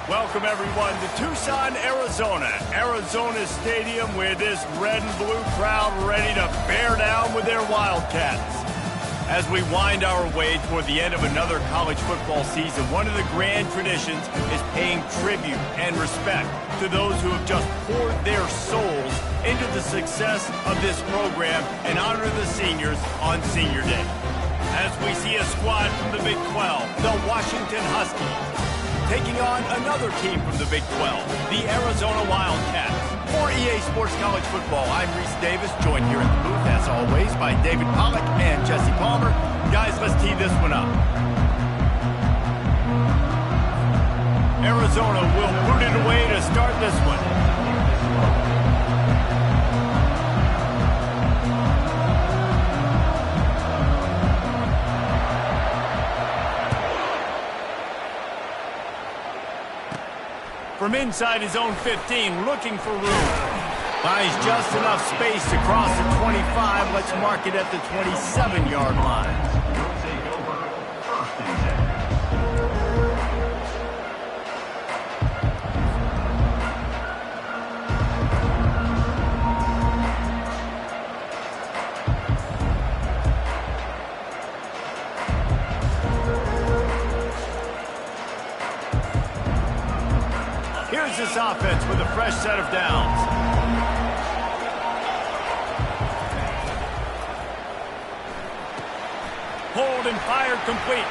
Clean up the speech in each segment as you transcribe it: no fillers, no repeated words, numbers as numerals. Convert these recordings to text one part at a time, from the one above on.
Welcome, everyone, to Tucson, Arizona. Arizona Stadium with this red and blue crowd ready to bear down with their Wildcats. As we wind our way toward the end of another college football season, one of the grand traditions is paying tribute and respect to those who have just poured their souls into the success of this program and honor the seniors on Senior Day. As we see a squad from the Big 12, the Washington Huskies, taking on another team from the Big 12, the Arizona Wildcats. For EA Sports College Football, I'm Reese Davis, joined here in the booth, as always, by David Pollack and Jesse Palmer. Guys, let's tee this one up. Arizona will put it away to start this one. From inside his own 15, looking for room. Finds just enough space to cross the 25. Let's mark it at the 27-yard line. Here's this offense with a fresh set of downs. Hold and fire complete.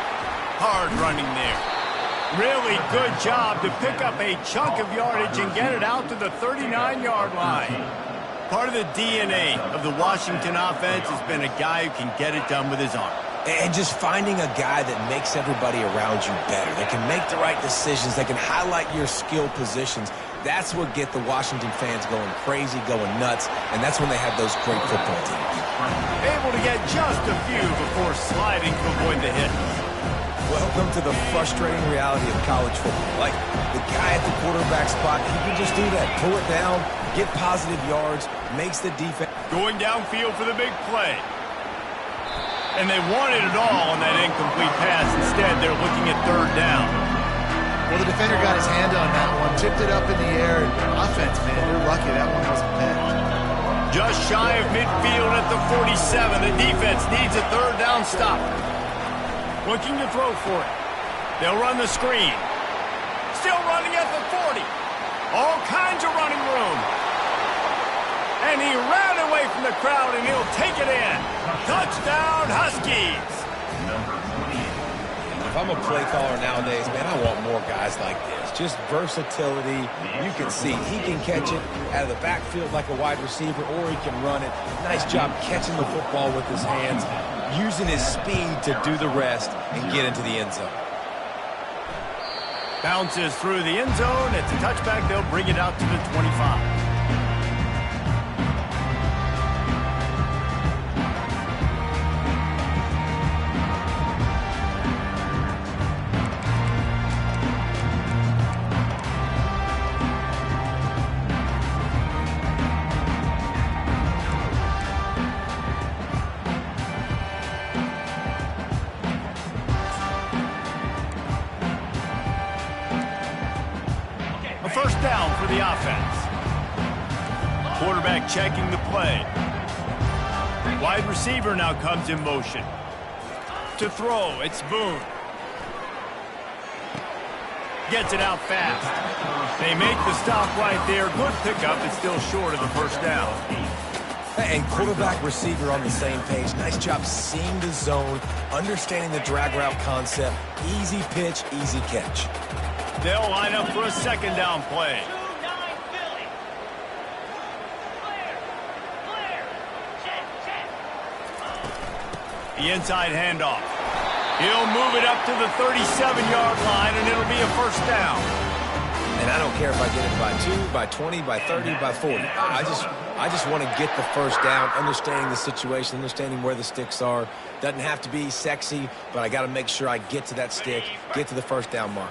Hard running there. Really good job to pick up a chunk of yardage and get it out to the 39-yard line. Part of the DNA of the Washington offense has been a guy who can get it done with his arm. And just finding a guy that makes everybody around you better. They can make the right decisions. They can highlight your skill positions. That's what get the Washington fans going crazy, going nuts, and that's when they have those great football teams. Able to get just a few before sliding to avoid the hit. Welcome to the frustrating reality of college football. Like, the guy at the quarterback spot, he can just do that. Pull it down, get positive yards, makes the defense. Going downfield for the big play. And they wanted it all on that incomplete pass. Instead, they're looking at third down. Well, the defender got his hand on that one, tipped it up in the air. And offense, man, they're lucky that one wasn't picked. Just shy of midfield at the 47. The defense needs a third down stop. Looking to throw for it. They'll run the screen. Still running at the 40. All kinds of running room. And he ran away from the crowd, and he'll take it in. Touchdown, Huskies. If I'm a play caller nowadays, man, I want more guys like this. Just versatility. You can see he can catch it out of the backfield like a wide receiver, or he can run it. Nice job catching the football with his hands, using his speed to do the rest and get into the end zone. Bounces through the end zone. It's a touchback. They'll bring it out to the 25. First down for the offense. Quarterback checking the play. Wide receiver now comes in motion. To throw, it's Boone. Gets it out fast. They make the stop right there. Good pickup. It's still short of the first down. And quarterback receiver on the same page. Nice job seeing the zone, understanding the drag route concept. Easy pitch, easy catch. They'll line up for a second down play. The inside handoff. He'll move it up to the 37-yard line, and it'll be a first down. And I don't care if I get it by 2, by 20, by 30, by 40. I just want to get the first down, understanding the situation, understanding where the sticks are. Doesn't have to be sexy, but I got to make sure I get to that stick, get to the first down mark.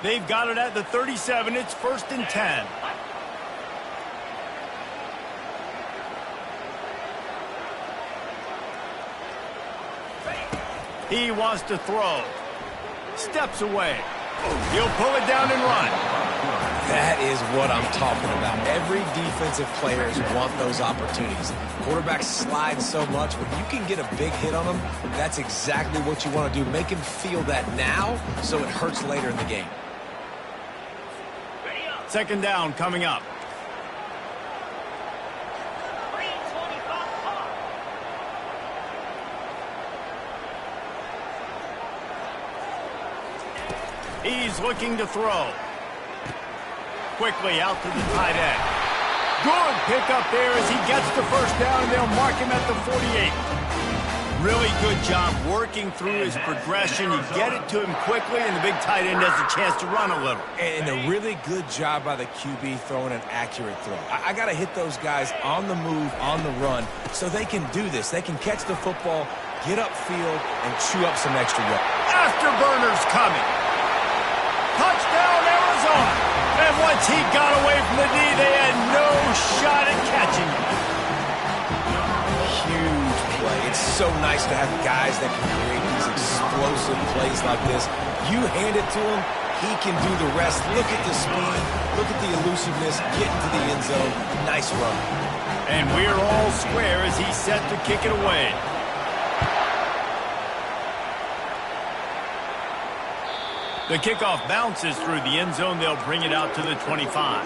They've got it at the 37. It's 1st and 10. He wants to throw. Steps away. He'll pull it down and run. That is what I'm talking about. Every defensive players want those opportunities. Quarterbacks slide so much. When you can get a big hit on them, that's exactly what you want to do. Make him feel that now so it hurts later in the game. Second down coming up. He's looking to throw. Quickly out to the tight end. Good pickup there as he gets the first down, and they'll mark him at the 48. Really good job working through his progression. You get it to him quickly, and the big tight end has a chance to run a little. And a really good job by the QB throwing an accurate throw. I got to hit those guys on the move, on the run, so they can do this. They can catch the football, get upfield, and chew up some extra yards. Afterburners coming. Touchdown, Arizona. And once he got away from the knee, they had no shot at catching him. Huge play. It's so nice to have guys that can create these explosive plays like this. You hand it to him, he can do the rest. Look at the speed. Look at the elusiveness. Get into the end zone. Nice run. And we're all square as he's set to kick it away. The kickoff bounces through the end zone. They'll bring it out to the 25.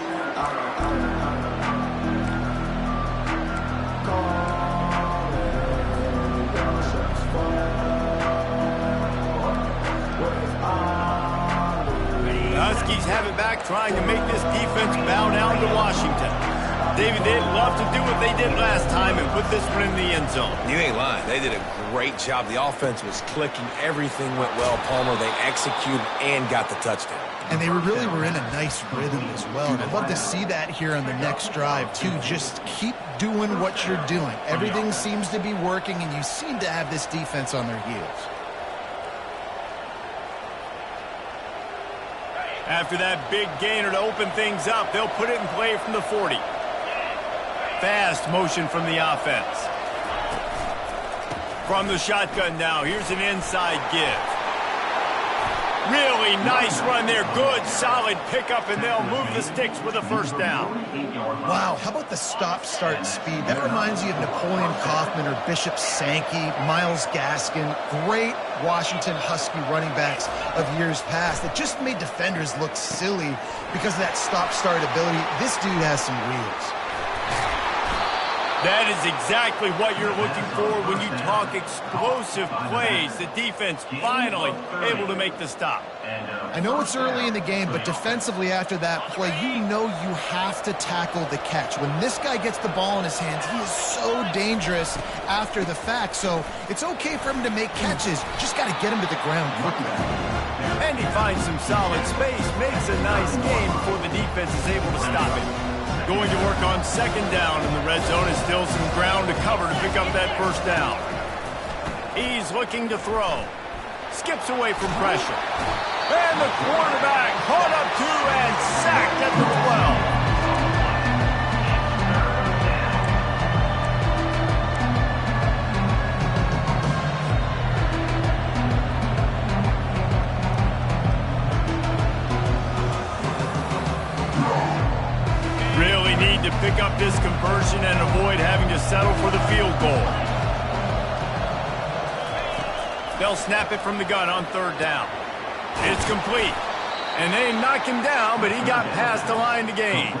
The Huskies have it back, trying to make this defense bow down to Washington. David, they'd love to do what they did last time and put this one in the end zone. You ain't lying. They did a great job. The offense was clicking. Everything went well, Palmer. They executed and got the touchdown. And they really were in a nice rhythm as well. And I'd love to see that here on the next drive, too. Just keep doing what you're doing. Everything seems to be working, and you seem to have this defense on their heels. After that big gainer to open things up, they'll put it in play from the 40. Fast motion from the offense. From the shotgun now, here's an inside give. Really nice run there. Good, solid pickup, and they'll move the sticks with a first down. Wow, how about the stop-start speed? That reminds you of Napoleon Kaufman or Bishop Sankey, Myles Gaskin. Great Washington Husky running backs of years past that just made defenders look silly because of that stop-start ability. This dude has some wheels. That is exactly what you're looking for when you talk explosive plays. The defense finally able to make the stop. I know it's early in the game, but defensively after that play, you know you have to tackle the catch. When this guy gets the ball in his hands, he is so dangerous after the fact. So it's okay for him to make catches. Just got to get him to the ground quickly. And he finds some solid space, makes a nice game before the defense is able to stop it. Going to work on second down in the red zone is still some ground to cover to pick up that first down. He's looking to throw. Skips away from pressure. And the quarterback caught up to and sacked at the 12. Really need to pick up this conversion and avoid having to settle for the field goal. They'll snap it from the gun on third down. It's complete. And they knock him down, but he got past the line to gain.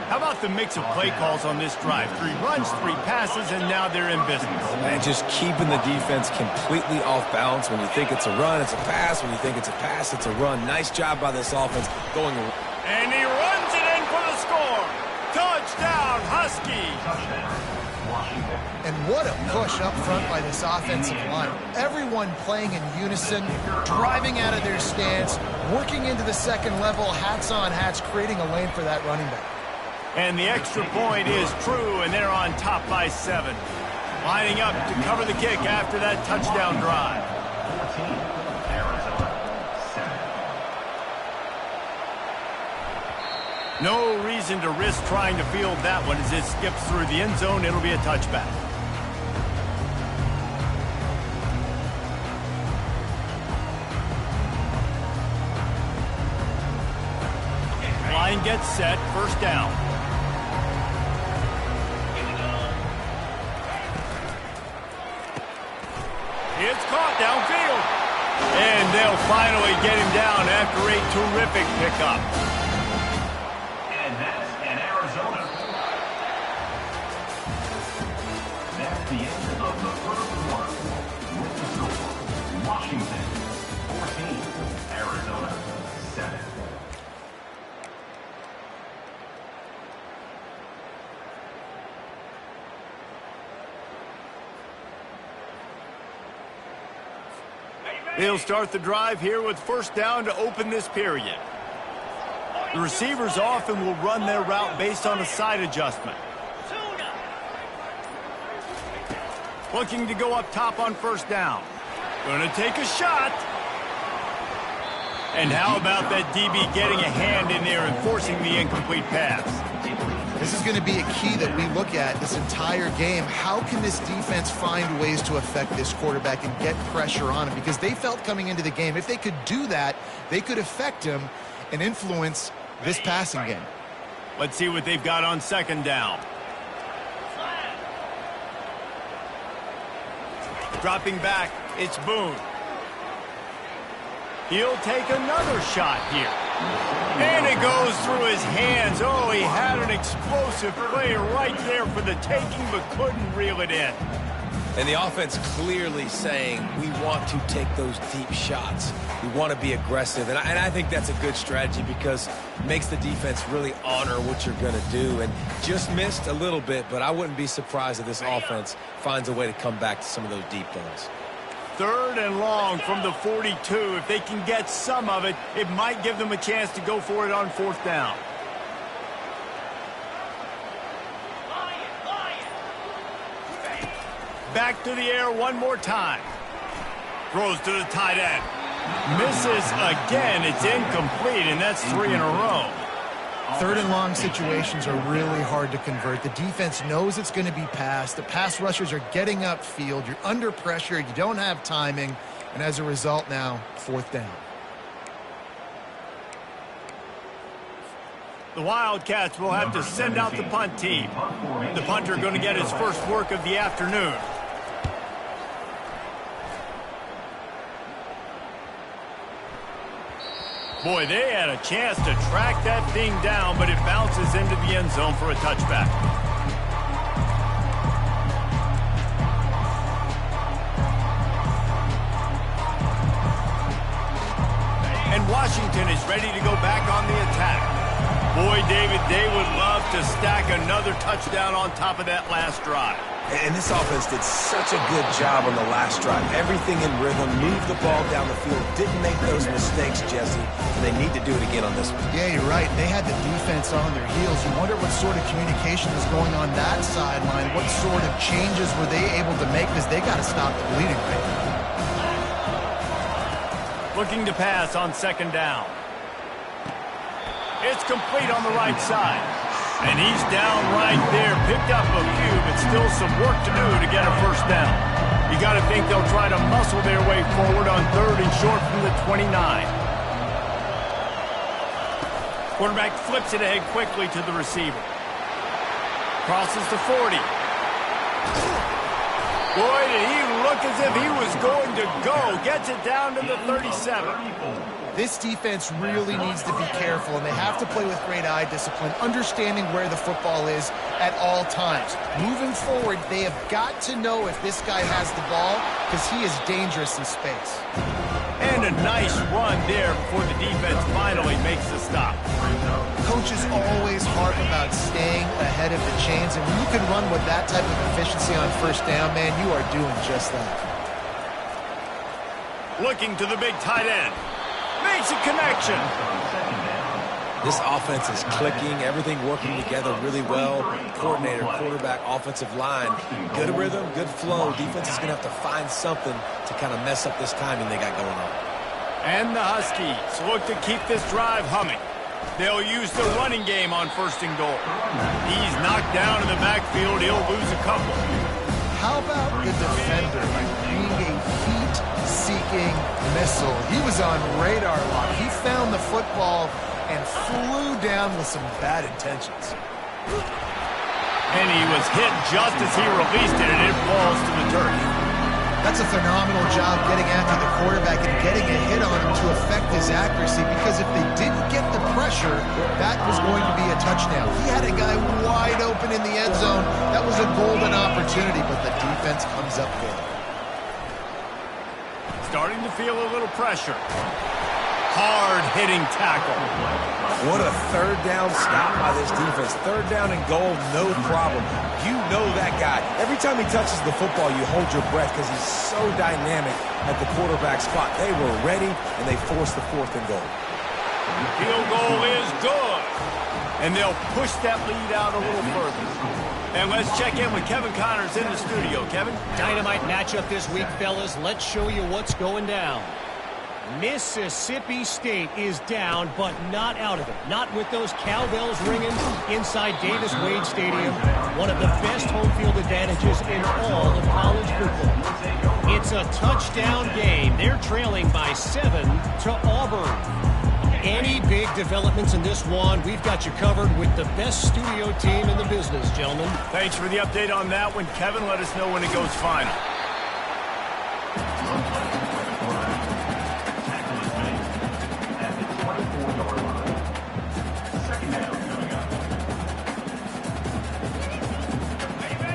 How about the mix of play calls on this drive? 3 runs, 3 passes, and now they're in business. And just keeping the defense completely off balance. When you think it's a run, it's a pass. When you think it's a pass, it's a run. Nice job by this offense going. And he runs it in for the score. Touchdown, Huskies. And what a push up front by this offensive line. Everyone playing in unison, driving out of their stance, working into the second level, hats on hats, creating a lane for that running back. And the extra point is true, and they're on top by 7. Lining up to cover the kick after that touchdown drive. No reason to risk trying to field that one as it skips through the end zone. It'll be a touchback. line gets set, first down. It's caught downfield. And they'll finally get him down after a terrific pickup. And that's an Arizona. That's the end of the first quarter. With the score, Washington 14, Arizona 7. They'll start the drive here with first down to open this period. The receivers often will run their route based on a side adjustment. Looking to go up top on first down. Going to take a shot. And how about that DB getting a hand in there and forcing the incomplete pass? This is going to be a key that we look at this entire game. How can this defense find ways to affect this quarterback and get pressure on him? Because they felt coming into the game, if they could do that, they could affect him and influence this passing game. Let's see what they've got on second down. Dropping back, it's Boone. He'll take another shot here. And it goes through his hands. Oh, he had an explosive play right there for the taking, but couldn't reel it in. And the offense clearly saying, we want to take those deep shots. We want to be aggressive. And I think that's a good strategy because it makes the defense really honor what you're going to do. And just missed a little bit, but I wouldn't be surprised if this offense finds a way to come back to some of those deep balls. Third and long from the 42. If they can get some of it, it might give them a chance to go for it on fourth down. Back to the air one more time. Throws to the tight end. Misses again. It's incomplete, and that's 3 in a row. Third and long situations are really hard to convert. The defense knows it's going to be passed. The pass rushers are getting upfield. You're under pressure. You don't have timing. And as a result now, fourth down. The Wildcats will have to send out the punt team. The punter going to get his first work of the afternoon. Boy, they had a chance to track that thing down, but it bounces into the end zone for a touchback. And Washington is ready to go back on the attack. Boy, David, they would love to stack another touchdown on top of that last drive. And this offense did such a good job on the last drive. Everything in rhythm, moved the ball down the field, didn't make those mistakes, Jesse, and they need to do it again on this one. Yeah, you're right. They had the defense on their heels. You wonder what sort of communication is going on that sideline. What sort of changes were they able to make because they got to stop the bleeding right now. Looking to pass on second down. It's complete on the right side. And he's down right there. Picked up a few, but still some work to do to get a first down. You got to think they'll try to muscle their way forward on third and short from the 29. Quarterback flips it ahead quickly to the receiver. Crosses to 40. Boy, did he look as if he was going to go. Gets it down to the 37. This defense really needs to be careful, and they have to play with great eye discipline, understanding where the football is at all times. Moving forward, they have got to know if this guy has the ball because he is dangerous in space. And a nice run there before the defense finally makes the stop. Coaches always harp about staying ahead of the chains, and when you can run with that type of efficiency on first down, man, you are doing just that. Looking to the big tight end. Makes a connection. This offense is clicking, everything working together really well. Coordinator, quarterback, offensive line, good rhythm, good flow. Defense is going to have to find something to kind of mess up this timing they got going on. And the Huskies look to keep this drive humming. They'll use the running game on first and goal. He's knocked down in the backfield. He'll lose a couple. How about the defender being a heat-seeking missile? He was on radar lock. He found the football and flew down with some bad intentions. And he was hit just as he released it, and it falls to the turf. That's a phenomenal job getting after the quarterback and getting a hit on him to affect his accuracy, because if they didn't get the pressure, that was going to be a touchdown. He had a guy wide open in the end zone. That was a golden opportunity, but the defense comes up big. Starting to feel a little pressure. Hard-hitting tackle. What a third down stop by this defense. Third down and goal, no problem. You know that guy. Every time he touches the football, you hold your breath because he's so dynamic at the quarterback spot. They were ready, and they forced the 4th and goal. Field goal is good. And they'll push that lead out a little further. And let's check in with Kevin Connors in the studio. Kevin? Dynamite matchup this week, fellas. Let's show you what's going down. Mississippi State is down, but not out of it. Not with those cowbells ringing inside Davis-Wade Stadium. One of the best home field advantages in all of college football. It's a touchdown game. They're trailing by 7 to Auburn. Any big developments in this one, we've got you covered with the best studio team in the business, gentlemen. Thanks for the update on that one, Kevin. Let us know when it goes final.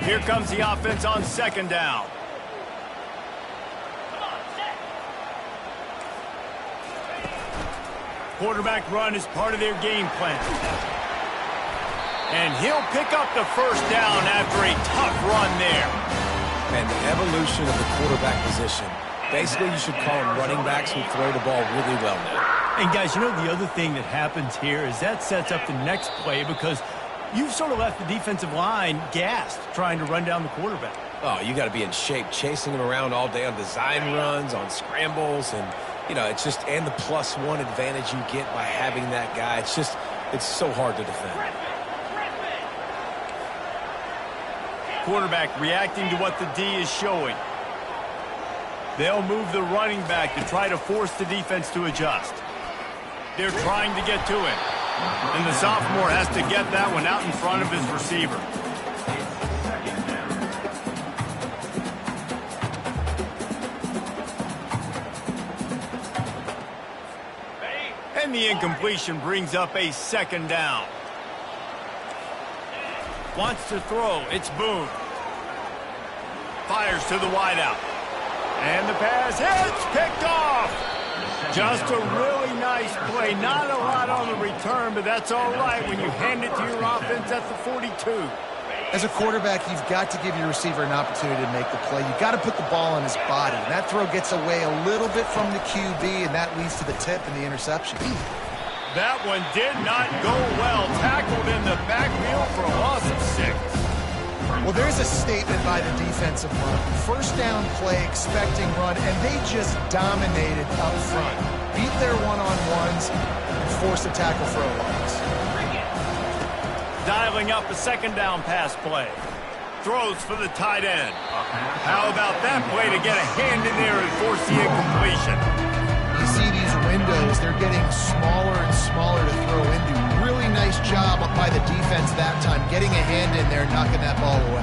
Here comes the offense on 2nd down. Quarterback run is part of their game plan. And he'll pick up the 1st down after a tough run there. And the evolution of the quarterback position. Basically, you should call them running backs who throw the ball really well now. And guys, you know the other thing that happens here is that sets up the next play, because you've sort of left the defensive line gassed trying to run down the quarterback. Oh, you got to be in shape, chasing him around all day on design runs, on scrambles, and, you know, it's just, and the +1 advantage you get by having that guy. It's just, it's so hard to defend. Quarterback reacting to what the D is showing. They'll move the running back to try to force the defense to adjust. They're trying to get to him. And the sophomore has to get that one out in front of his receiver. And the incompletion brings up a 2nd down. Wants to throw. It's Boone. Fires to the wideout. And the pass hits. Picked off. Just a really nice play. Not a lot on the return, but that's all right when you hand it to your offense at the 42. As a quarterback, you've got to give your receiver an opportunity to make the play. You've got to put the ball on his body. And that throw gets away a little bit from the QB, and that leads to the tip and the interception. That one did not go well. Tackled in the backfield for a loss of 6. Well, there's a statement by the defensive line. 1st down play, expecting run, and they just dominated up front. Beat their one-on-ones and forced a tackle for a loss. Dialing up a 2nd down pass play. Throws for the tight end. How about that play to get a hand in there and force the incompletion? You see these windows, they're getting smaller and smaller to throw into. Really nice job by the defense that time, getting a hand in there, knocking that ball away.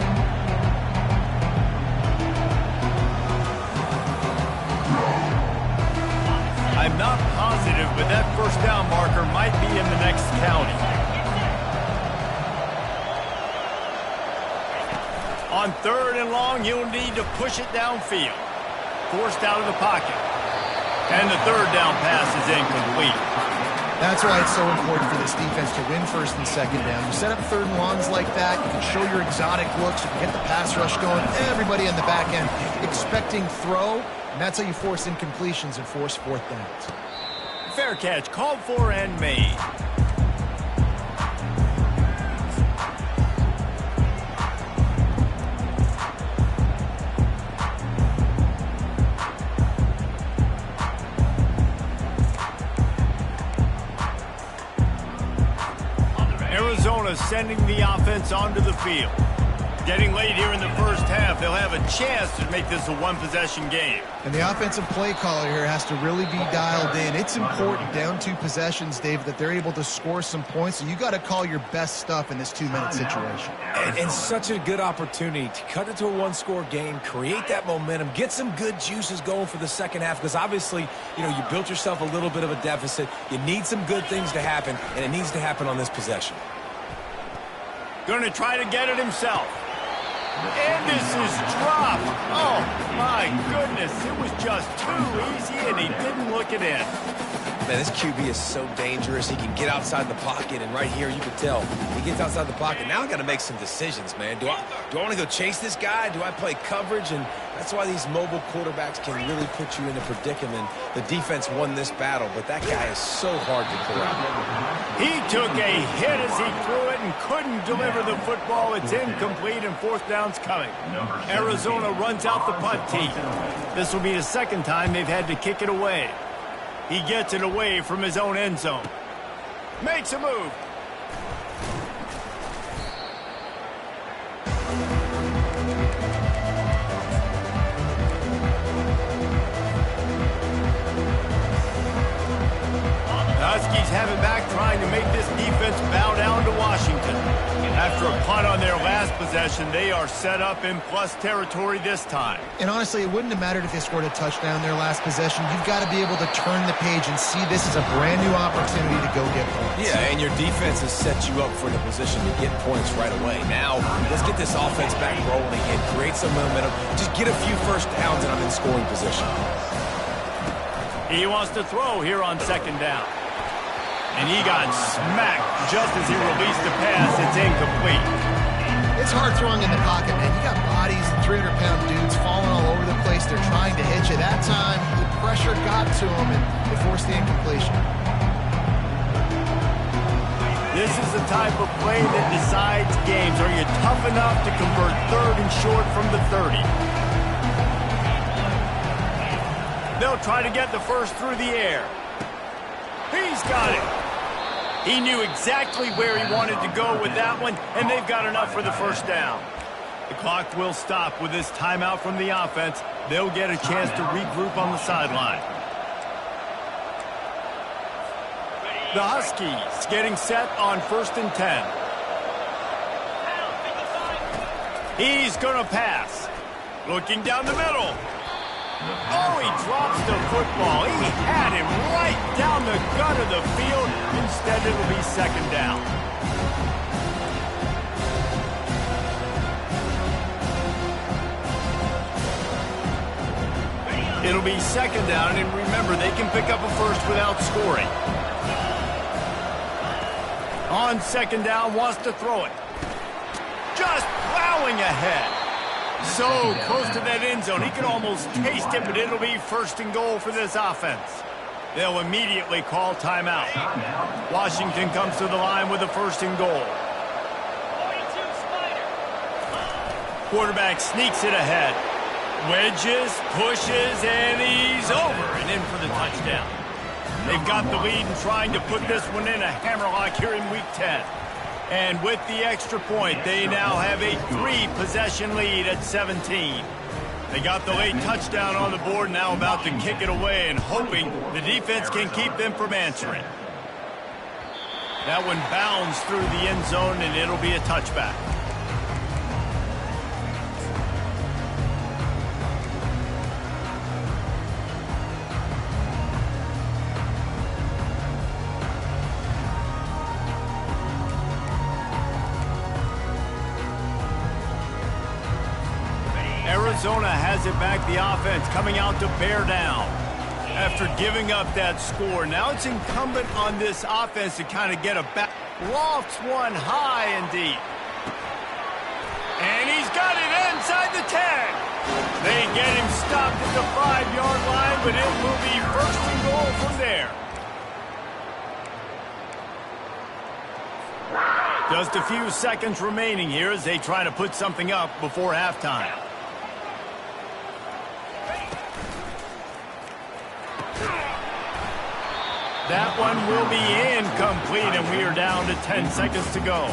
I'm not positive, but that 1st down marker might be in the next county. On 3rd and long, you'll need to push it downfield. Forced out of the pocket. And the 3rd down pass is incomplete. That's why it's so important for this defense to win 1st and 2nd down. You set up 3rd and longs like that, you can show your exotic looks, you can get the pass rush going, everybody on the back end expecting throw, and that's how you force incompletions and force 4th downs. Fair catch, called for and made. Arizona sending the offense onto the field. Getting late here in the first half, they'll have a chance to make this a one-possession game. And the offensive play caller here has to really be dialed in. It's important down 2 possessions, Dave, that they're able to score some points. So you got to call your best stuff in this 2-minute situation. And such a good opportunity to cut it to a one-score game, create that momentum, get some good juices going for the second half, because obviously, you know, you built yourself a little bit of a deficit. You need some good things to happen, and it needs to happen on this possession. Going to try to get it himself. And this is dropped. Oh, my goodness. It was just too easy, and he didn't look it in. Man, this QB is so dangerous. He can get outside the pocket, and right here you can tell he gets outside the pocket. Now I got to make some decisions, man. Do I want to go chase this guy? Do I play coverage? And that's why these mobile quarterbacks can really put you in a predicament. The defense won this battle, but that guy is so hard to corral. He took a hit as he threw it and couldn't deliver the football. It's incomplete, and 4th down's coming. Arizona runs out the punt tee. This will be the second time they've had to kick it away. He gets it away from his own end zone. Makes a move. The Huskies have it back, trying to make this defense bow down to Washington. After a punt on their last possession, they are set up in plus territory this time. And honestly, it wouldn't have mattered if they scored a touchdown their last possession. You've got to be able to turn the page and see this as a brand new opportunity to go get points. Yeah, and your defense has set you up for the position to get points right away. Now, let's get this offense back rolling again, create some momentum, just get a few first downs, and I'm in scoring position. He wants to throw here on 2nd down. And he got smacked just as he released the pass. It's incomplete. It's hard throwing in the pocket, man. You got bodies and 300-pound dudes falling all over the place. They're trying to hit you. That time, the pressure got to him, and they forced the incompletion. This is the type of play that decides games. Are you tough enough to convert 3rd and short from the 30? They'll try to get the first through the air. He's got it. He knew exactly where he wanted to go with that one, and they've got enough for the first down. The clock will stop with this timeout from the offense. They'll get a chance to regroup on the sideline. The Huskies getting set on 1st and 10. He's going to pass. Looking down the middle. Oh, he drops the football. He had him right down the gut of the field. Instead, it'll be 2nd down. It'll be 2nd down, and remember, they can pick up a first without scoring. On 2nd down, wants to throw it. Just plowing ahead. So close to that end zone. He can almost taste it, but it'll be 1st and goal for this offense. They'll immediately call timeout. Washington comes to the line with a 1st and goal. Quarterback sneaks it ahead. Wedges, pushes, and he's over and in for the touchdown. They've got the lead and trying to put this one in a hammerlock here in Week 10. And with the extra point, they now have a 3-possession lead at 17. They got the late touchdown on the board, now about to kick it away and hoping the defense can keep them from answering. That one bounds through the end zone, and it'll be a touchback. Arizona has it back, the offense coming out to bear down. After giving up that score, now it's incumbent on this offense to kind of get a back. Lofts one high and deep. And he's got it inside the 10. They get him stopped at the 5-yard line, but it will be 1st and goal from there. Just a few seconds remaining here as they try to put something up before halftime. That one will be incomplete, and we are down to 10 seconds to go.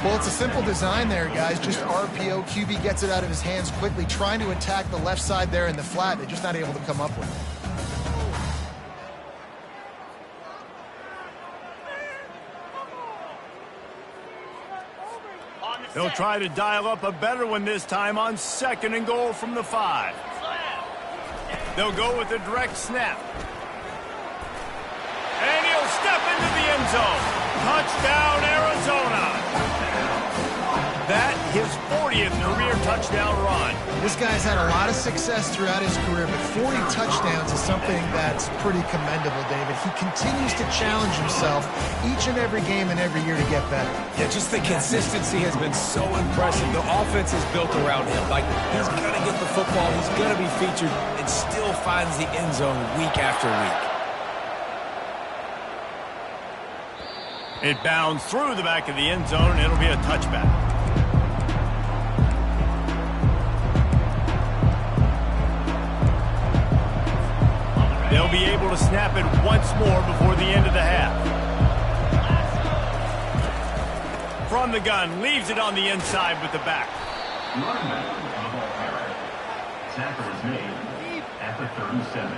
Well, it's a simple design there, guys. Just RPO. QB gets it out of his hands quickly, trying to attack the left side there in the flat. They're just not able to come up with it. They'll try to dial up a better one this time on 2nd and goal from the 5. They'll go with a direct snap. And he'll step into the end zone. Touchdown, Arizona. That his 40th career touchdown run. This guy's had a lot of success throughout his career, but 40 touchdowns is something that's pretty commendable, David. He continues to challenge himself each and every game and every year to get better. Yeah, just the consistency has been so impressive. The offense is built around him. Like, he's going to get the football, he's going to be featured, and still finds the end zone week after week. It bounds through the back of the end zone, and it'll be a touchback. They'll be able to snap it once more before the end of the half. From the gun, leaves it on the inside with the back. Running back on the ball carrier. Tackle is made at the 37.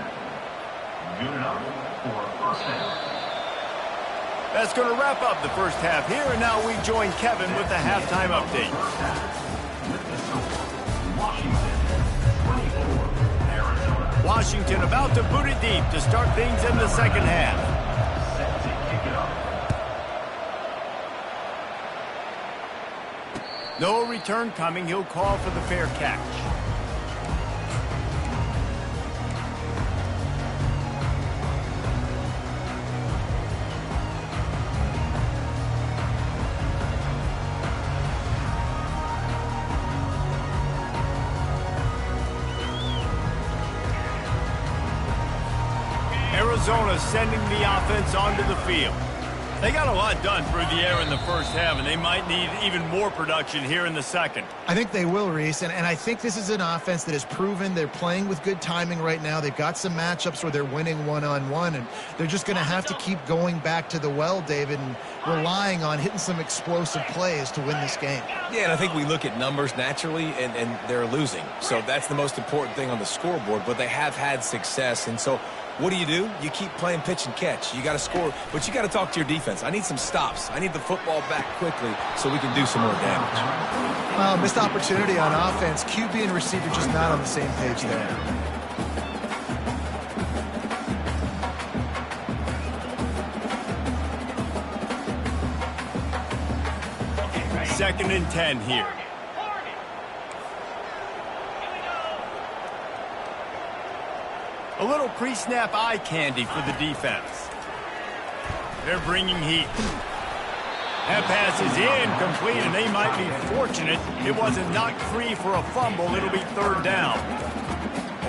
Good enough for first down. That's going to wrap up the first half here, and now we join Kevin with the halftime update. With the score, Washington 24, Arizona. Washington about to boot it deep to start things in the second half. Set to kick it off. No return coming. He'll call for the fair catch. Arizona sending the offense onto the field. They got a lot done through the air in the first half, and they might need even more production here in the second. I think they will, Reese, and I think this is an offense that has proven they're playing with good timing right now. They've got some matchups where they're winning one-on-one, and they're just going to have to keep going back to the well, David, and relying on hitting some explosive plays to win this game. Yeah, and I think we look at numbers naturally, and they're losing. So that's the most important thing on the scoreboard, but they have had success, and so what do? You keep playing pitch and catch. You got to score, but you got to talk to your defense. I need some stops. I need the football back quickly so we can do some more damage. Missed opportunity on offense. QB and receiver just not on the same page there. Second and 10 here. A little pre-snap eye candy for the defense. They're bringing heat. That pass is incomplete, and they might be fortunate it wasn't knocked free for a fumble. It'll be third down.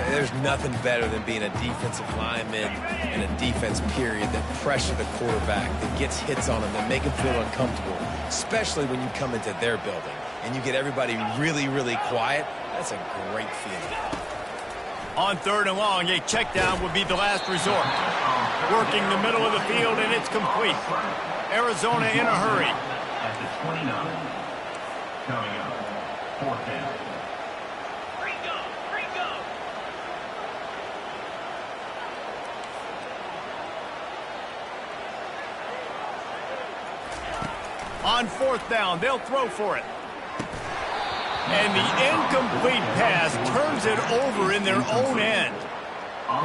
There's nothing better than being a defensive lineman and a defense period that pressure the quarterback, that gets hits on him, that make him feel uncomfortable, especially when you come into their building and you get everybody really, really quiet. That's a great feeling. On third and long, a check down would be the last resort. Working the middle of the field, and it's complete. Arizona in a hurry. At the 29. Coming up, fourth down. On fourth down, they'll throw for it. And the incomplete pass turns it over in their own end.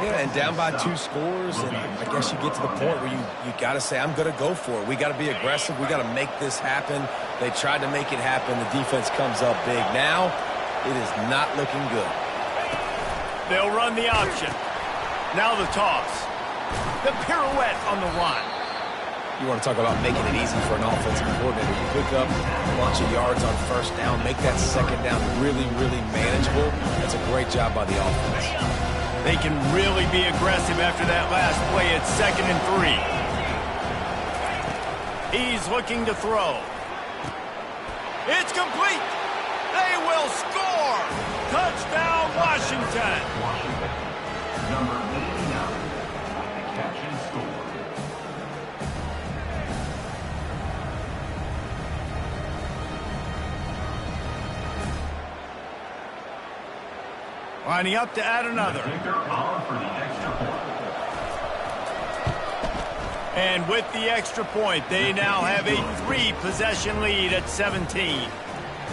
Yeah, and down by 2 scores, and I guess you get to the point where you got to say, I'm going to go for it. We got to be aggressive. We got to make this happen. They tried to make it happen. The defense comes up big. Now, it is not looking good. They'll run the option. Now the toss. The pirouette on the run. You want to talk about making it easy for an offensive coordinator. You pick up a bunch of yards on first down, make that second down really, really manageable. That's a great job by the offense. They can really be aggressive after that last play at 2nd and 3. He's looking to throw. It's complete. They will score. Touchdown, Washington. Washington, number 89, with the catch and score. Lining up to add another. And with the extra point, they now have a 3-possession lead at 17.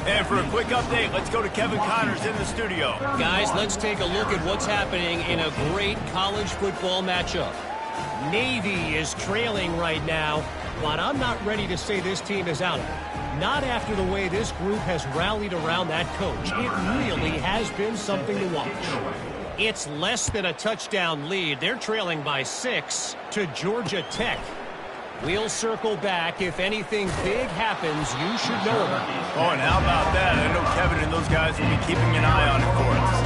And for a quick update, let's go to Kevin Connors in the studio. Guys, let's take a look at what's happening in a great college football matchup. Navy is trailing right now, but I'm not ready to say this team is out of it. Not after the way this group has rallied around that coach. It really has been something to watch. It's less than a touchdown lead. They're trailing by 6 to Georgia Tech. We'll circle back. If anything big happens, you should know about it. Oh, and how about that? I know Kevin and those guys will be keeping an eye on it for us.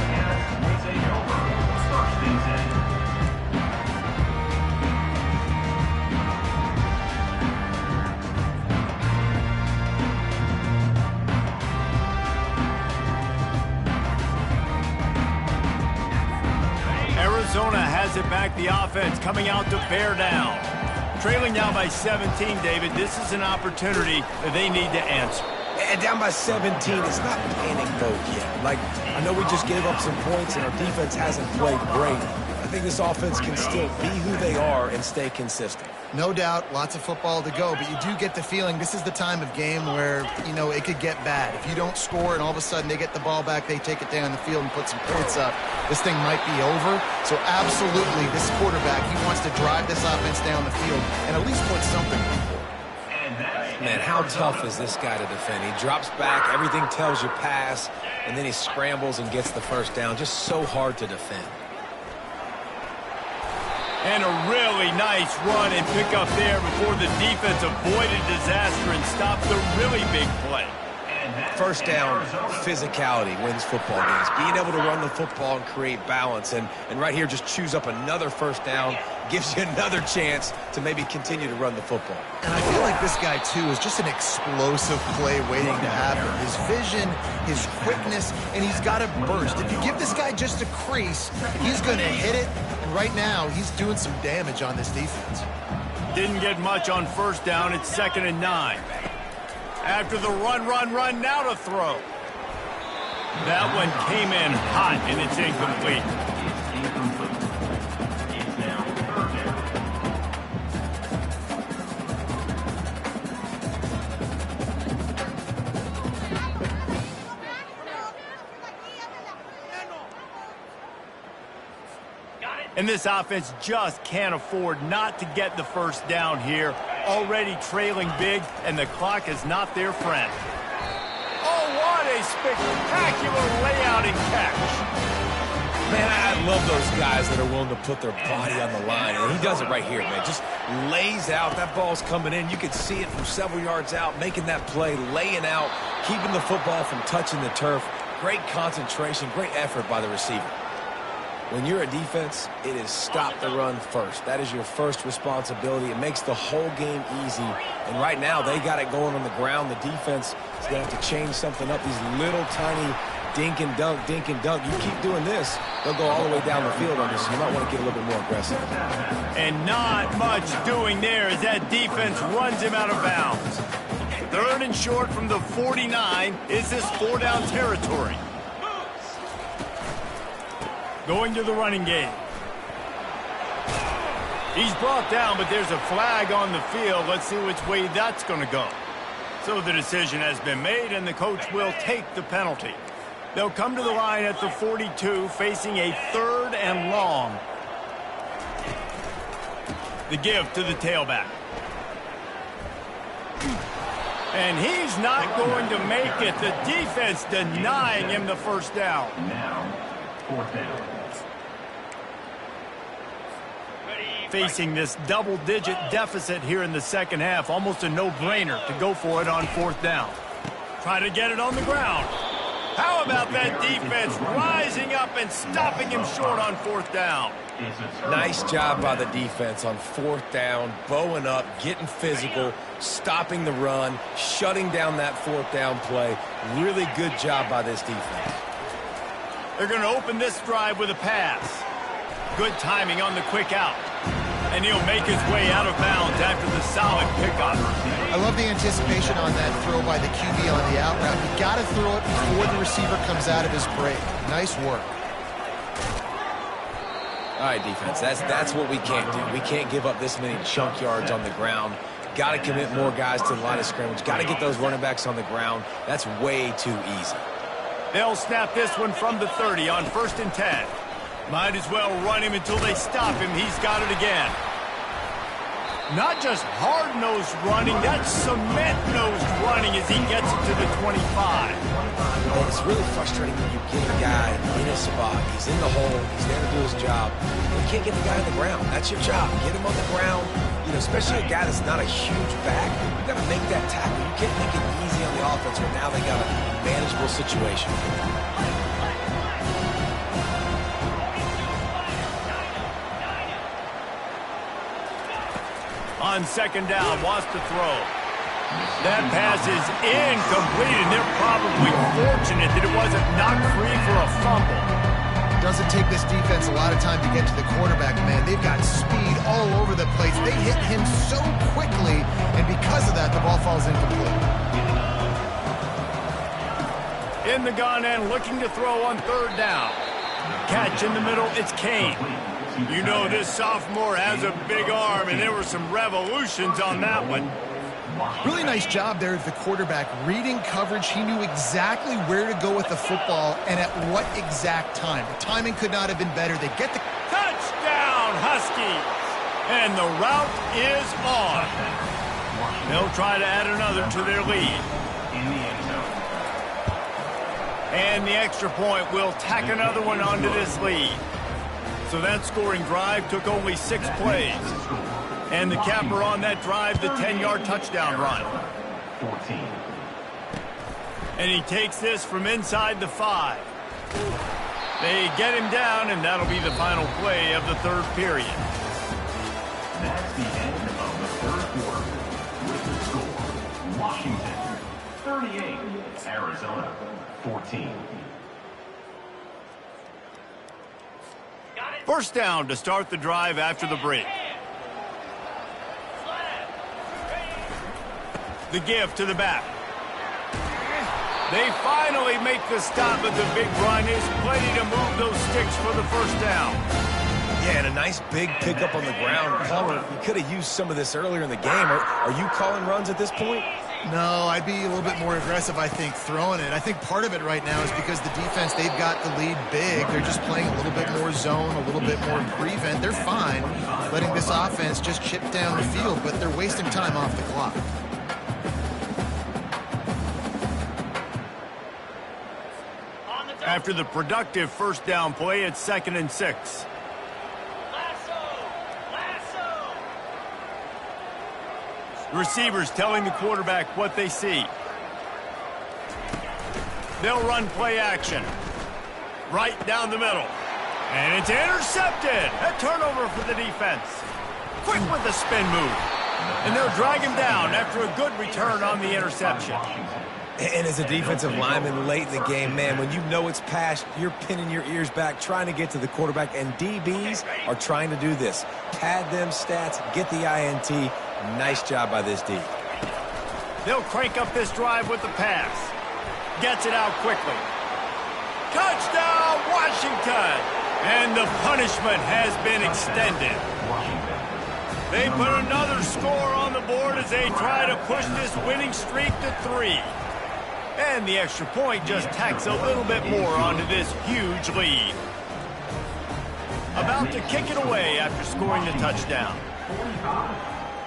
Arizona has it back. The offense coming out to bear down. Trailing now by 17, David. This is an opportunity that they need to answer. And down by 17, it's not panic mode yet. Like, I know we just gave up some points and our defense hasn't played great. I think this offense can still be who they are and stay consistent. No doubt, lots of football to go, but you do get the feeling this is the time of game where, you know, it could get bad. If you don't score and all of a sudden they get the ball back, they take it down the field and put some points up, this thing might be over. So absolutely, this quarterback, he wants to drive this offense down the field and at least put something on the board. Man, how tough is this guy to defend? He drops back, everything tells you pass, and then he scrambles and gets the first down. Just so hard to defend. And a really nice run and pick up there before the defense avoided disaster and stopped the really big play. First down, physicality wins football games. Being able to run the football and create balance. And right here, just choose up another first down, gives you another chance to maybe continue to run the football. And I feel like this guy, too, is just an explosive play waiting to happen. His vision, his quickness, and he's got a burst. If you give this guy just a crease, he's going to hit it. And right now, he's doing some damage on this defense. Didn't get much on first down. It's 2nd and 9. After the run, now to throw. That one came in hot, and it's incomplete. It's now 3rd down. And this offense just can't afford not to get the first down here. Already trailing big, and the clock is not their friend. Oh, what a spectacular layout and catch. Man, I love those guys that are willing to put their body on the line. And he does it right here, man. Just lays out. That ball's coming in. You can see it from several yards out, making that play, laying out, keeping the football from touching the turf. Great concentration, great effort by the receiver. When you're a defense, it is stop the run first. That is your first responsibility. It makes the whole game easy. And right now, they got it going on the ground. The defense is going to have to change something up. These little tiny dink and dunk, dink and dunk. You keep doing this, they'll go all the way down the field on you, so you might want to get a little bit more aggressive. And not much doing there as that defense runs him out of bounds. 3rd and short from the 49. Is this 4-down territory? Going to the running game. He's brought down, but there's a flag on the field. Let's see which way that's going to go. So the decision has been made, and the coach will take the penalty. They'll come to the line at the 42, facing a 3rd and long. The give to the tailback. And he's not going to make it. The defense denying him the first down. Now, 4th down. Facing this double-digit deficit here in the second half, almost a no-brainer to go for it on 4th down. Try to get it on the ground. How about that defense rising up and stopping him short on 4th down? Nice job by the defense on 4th down, bowing up, getting physical, stopping the run, shutting down that 4th down play. Really good job by this defense. They're going to open this drive with a pass. Good timing on the quick out. And he'll make his way out of bounds after the solid pickup. I love the anticipation on that throw by the QB on the out route. You got to throw it before the receiver comes out of his break. Nice work. All right, defense, that's what we can't do. We can't give up this many chunk yards on the ground. Got to commit more guys to the line of scrimmage. Got to get those running backs on the ground. That's way too easy. They'll snap this one from the 30 on 1st and 10. Might as well run him until they stop him. He's got it again. Not just hard-nosed running, that's cement-nosed running as he gets it to the 25. It's really frustrating when you get a guy in a spot. He's in the hole. He's there to do his job. You can't get the guy on the ground. That's your job. Get him on the ground. You know, especially a guy that's not a huge back. You've got to make that tackle. You can't make it easy on the offense when now they got a manageable situation. On 2nd down, wants to throw. That pass is incomplete, and they're probably fortunate that it wasn't knocked free for a fumble. Doesn't take this defense a lot of time to get to the quarterback, man. They've got speed all over the place. They hit him so quickly, and because of that, the ball falls incomplete. In the gun end, looking to throw on 3rd down. Catch in the middle, it's Kane. You know this sophomore has a big arm, and there were some revolutions on that one. Really nice job there of the quarterback. Reading coverage, he knew exactly where to go with the football and at what exact time. The timing could not have been better. They get the touchdown, Huskies! And the route is on. They'll try to add another to their lead. And the extra point will tack another one onto this lead. So that scoring drive took only 6 plays. And the capper on that drive, the 10-yard touchdown run. 14. And he takes this from inside the 5. They get him down, and that'll be the final play of the 3rd period. That's the end of the 3rd quarter. With the score, Washington 38, Arizona 14. 1st down to start the drive after the break. The give to the back. They finally make the stop, but the big run is plenty to move those sticks for the 1st down. Yeah, and a nice big pickup on the ground. Palmer, you could have used some of this earlier in the game. Are you calling runs at this point? No, I'd be a little bit more aggressive, I think, throwing it. I think part of it right now is because the defense, they've got the lead big. They're just playing a little bit more zone, a little bit more prevent. They're fine letting this offense just chip down the field, but they're wasting time off the clock. After the productive 1st down play, it's 2nd and 6. The receivers telling the quarterback what they see. They'll run play action. Right down the middle. And it's intercepted. A turnover for the defense. Quick with the spin move. And they'll drag him down after a good return on the interception. And as a defensive lineman late in the game, man, when you know it's passed, you're pinning your ears back, trying to get to the quarterback, and DBs are trying to do this. Pad them stats, get the INT. Nice job by this D. They'll crank up this drive with the pass. Gets it out quickly. Touchdown, Washington! And the punishment has been extended. They put another score on the board as they try to push this winning streak to 3. And the extra point just tacks a little bit more onto this huge lead. About to kick it away after scoring the touchdown. 45,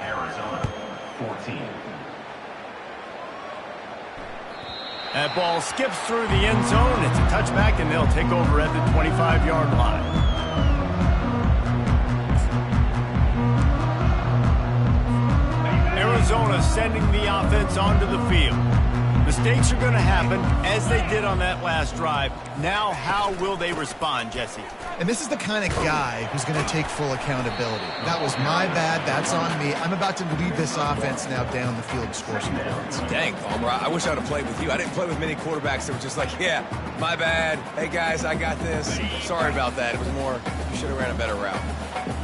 Arizona 14. That ball skips through the end zone. It's a touchback, and they'll take over at the 25-yard line. Arizona sending the offense onto the field. Mistakes are going to happen, as they did on that last drive. Now, how will they respond, Jesse? And this is the kind of guy who's going to take full accountability. That was my bad. That's on me. I'm about to lead this offense now down the field and score some points. Dang, Palmer, I wish I would have played with you. I didn't play with many quarterbacks that were just like, yeah, my bad. Hey, guys, I got this. Sorry about that. It was more, you should have ran a better route.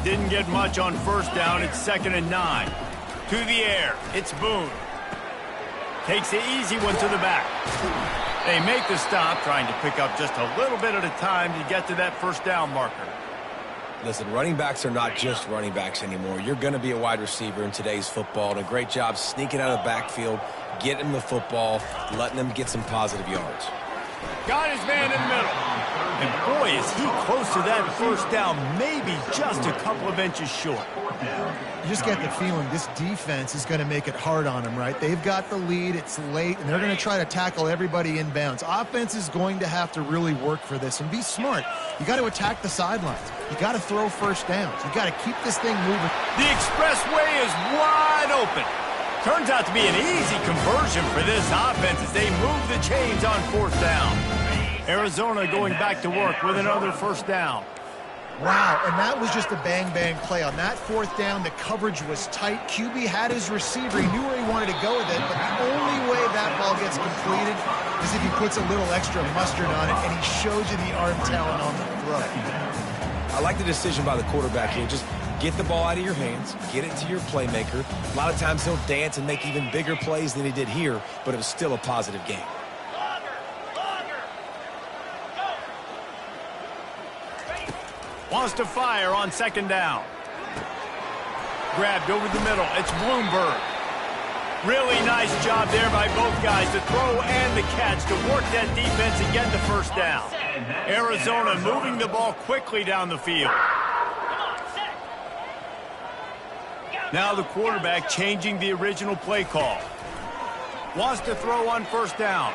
Didn't get much on 1st down. It's 2nd and 9. To the air. It's Boone. Takes the easy one to the back. They make the stop, trying to pick up just a little bit at a time to get to that 1st down marker. Listen, running backs are not just running backs anymore. You're going to be a wide receiver in today's football, and a great job sneaking out of the backfield, getting the football, letting them get some positive yards. Got his man in the middle. And boy, is he close to that first down, maybe just a couple of inches short. You just get the feeling this defense is going to make it hard on them, right? They've got the lead, it's late, and they're going to try to tackle everybody inbounds. Offense is going to have to really work for this and be smart. You got to attack the sidelines. You got to throw first downs. You got to keep this thing moving. The expressway is wide open. Turns out to be an easy conversion for this offense as they move the chains on fourth down. Arizona going back to work with another first down. Wow, and that was just a bang-bang play. On that fourth down, the coverage was tight. QB had his receiver. He knew where he wanted to go with it, but the only way that ball gets completed is if he puts a little extra mustard on it, and he shows you the arm talent on the throw. I like the decision by the quarterback here. Just get the ball out of your hands, get it to your playmaker. A lot of times he'll dance and make even bigger plays than he did here, but it was still a positive game. Wants to fire on second down. Grabbed over the middle. It's Bloomberg. Really nice job there by both guys, the throw and the catch, to work that defense and get the first down. Arizona moving the ball quickly down the field. Now the quarterback changing the original play call. Wants to throw on first down.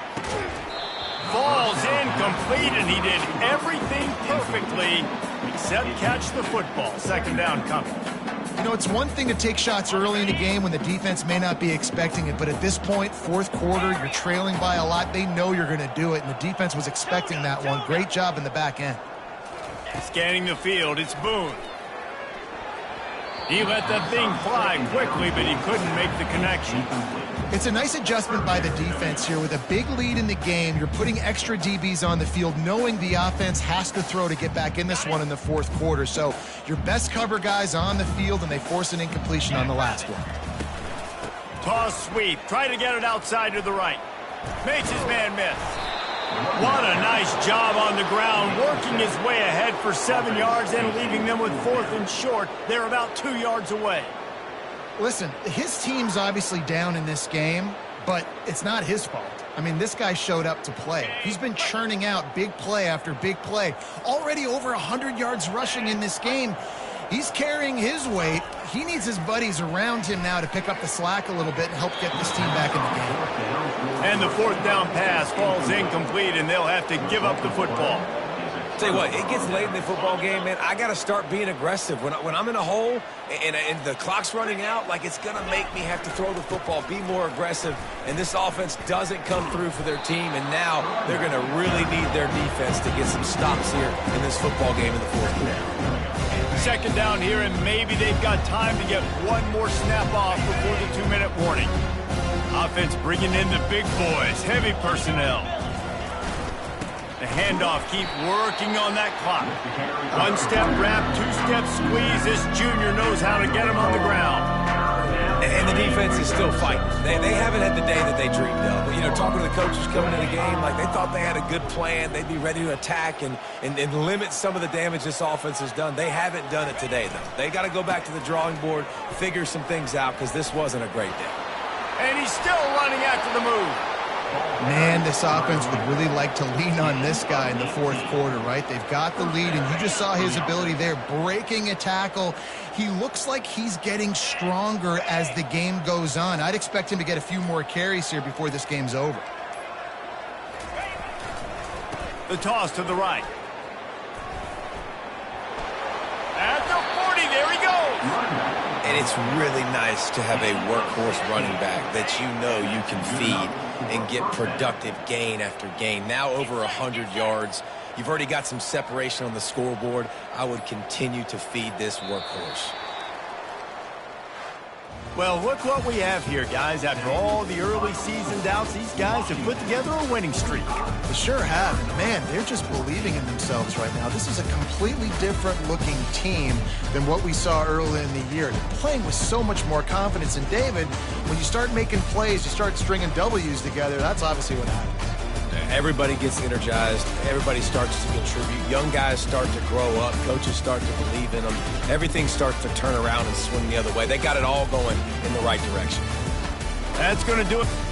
Falls incomplete, and he did everything perfectly except catch the football. Second down coming. You know, it's one thing to take shots early in the game when the defense may not be expecting it, but at this point, fourth quarter, you're trailing by a lot. They know you're going to do it, and the defense was expecting that one. Great job in the back end. Scanning the field, it's Boone. He let that thing fly quickly, but he couldn't make the connection. It's a nice adjustment by the defense here. With a big lead in the game, you're putting extra DBs on the field, knowing the offense has to throw to get back in this one in the fourth quarter. So your best cover guys on the field, and they force an incompletion on the last one. Toss sweep. Try to get it outside to the right. Makes his man miss. What a nice job on the ground, working his way ahead for 7 yards and leaving them with fourth and short. They're about 2 yards away. Listen, his team's obviously down in this game, but it's not his fault. I mean, this guy showed up to play. He's been churning out big play after big play. Already over 100 yards rushing in this game. He's carrying his weight. He needs his buddies around him now to pick up the slack a little bit and help get this team back in the game. And the fourth down pass falls incomplete, and they'll have to give up the football. Tell you what, it gets late in the football game, man. I got to start being aggressive. When I'm in a hole and the clock's running out, like, it's going to make me have to throw the football, be more aggressive. And this offense doesn't come through for their team, and now they're going to really need their defense to get some stops here in this football game in the fourth quarter. Second down here, and maybe they've got time to get one more snap off before the 2-minute warning. Offense bringing in the big boys, heavy personnel. The handoff, keep working on that clock. One-step wrap, two-step squeeze. This junior knows how to get him on the ground. And the defense is still fighting. They haven't had the day that they dreamed of. But, you know, talking to the coaches coming in the game, like, they thought they had a good plan. They'd be ready to attack and limit some of the damage this offense has done. They haven't done it today, though. They got to go back to the drawing board, figure some things out, because this wasn't a great day. And he's still running after the move. Man, this offense would really like to lean on this guy in the fourth quarter, right? They've got the lead, and you just saw his ability there, breaking a tackle. He looks like he's getting stronger as the game goes on. I'd expect him to get a few more carries here before this game's over. The toss to the right. At the 40, there he goes. And it's really nice to have a workhorse running back that you know you can feed and get productive gain after gain. Now over 100 yards. You've already got some separation on the scoreboard. I would continue to feed this workhorse. Well, look what we have here, guys. After all the early season doubts, these guys have put together a winning streak. They sure have. And man, they're just believing in themselves right now. This is a completely different looking team than what we saw early in the year. They're playing with so much more confidence. And David, when you start making plays, you start stringing W's together, that's obviously what happens. Everybody gets energized. Everybody starts to contribute. Young guys start to grow up. Coaches start to believe in them. Everything starts to turn around and swing the other way. They got it all going in the right direction. That's going to do it.